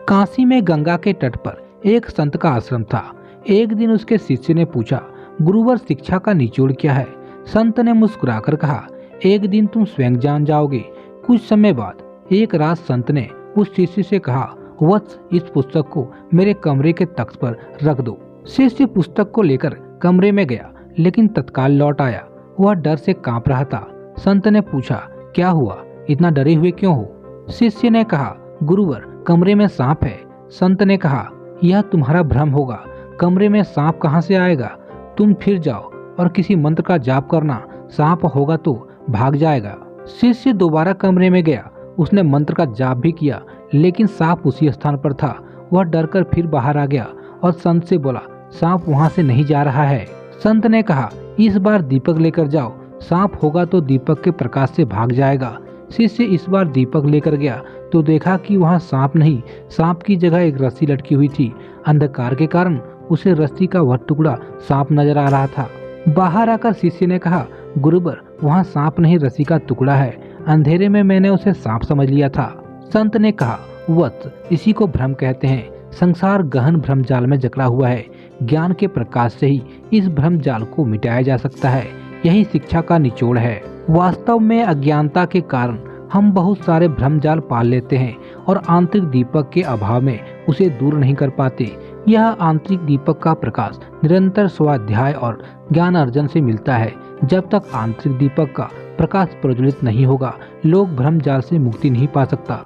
काशी में गंगा के तट पर एक संत का आश्रम था। एक दिन उसके शिष्य ने पूछा, गुरुवर शिक्षा का निचोड़ क्या है? संत ने मुस्कुराकर कहा, एक दिन तुम स्वयं जान जाओगे। कुछ समय बाद एक रात संत ने उस शिष्य से कहा, वत्स, इस पुस्तक को मेरे कमरे के तख्त पर रख दो। शिष्य पुस्तक को लेकर कमरे में गया, लेकिन तत्काल लौट आया। वह डर से कांप रहा था। संत ने पूछा, क्या हुआ? इतना डरे हुए क्यों हो? शिष्य ने कहा, गुरुवर, कमरे में सांप है। संत ने कहा, यह तुम्हारा भ्रम होगा। कमरे में सांप कहाँ से आएगा? तुम फिर जाओ और किसी मंत्र का जाप करना। सांप होगा तो भाग जाएगा। शिष्य दोबारा कमरे में गया। उसने मंत्र का जाप भी किया, लेकिन सांप उसी स्थान पर था। वह डरकर फिर बाहर आ गया और संत से बोला, सांप वहाँ से नहीं जा रहा है। संत ने कहा, इस बार दीपक लेकर जाओ। सांप होगा तो दीपक के प्रकाश से भाग जाएगा। शिष्य इस बार दीपक लेकर गया तो देखा कि वहाँ सांप नहीं, सांप की जगह एक रस्सी लटकी हुई थी। अंधकार के कारण उसे रस्सी का वह टुकड़ा सांप नजर आ रहा था। बाहर आकर शिष्य ने कहा, गुरुवर, वहाँ सांप नहीं, रस्सी का टुकड़ा है। अंधेरे में मैंने उसे सांप समझ लिया था। संत ने कहा, वत्स, इसी को भ्रम कहते हैं। संसार गहन भ्रम जाल में जकड़ा हुआ है। ज्ञान के प्रकाश से ही इस भ्रम जाल को मिटाया जा सकता है। यही शिक्षा का निचोड़ है। वास्तव में अज्ञानता के कारण हम बहुत सारे भ्रम जाल पाल लेते हैं और आंतरिक दीपक के अभाव में उसे दूर नहीं कर पाते। यह आंतरिक दीपक का प्रकाश निरंतर स्वाध्याय और ज्ञान अर्जन से मिलता है। जब तक आंतरिक दीपक का प्रकाश प्रज्वलित नहीं होगा, लोग भ्रम जाल से मुक्ति नहीं पा सकता।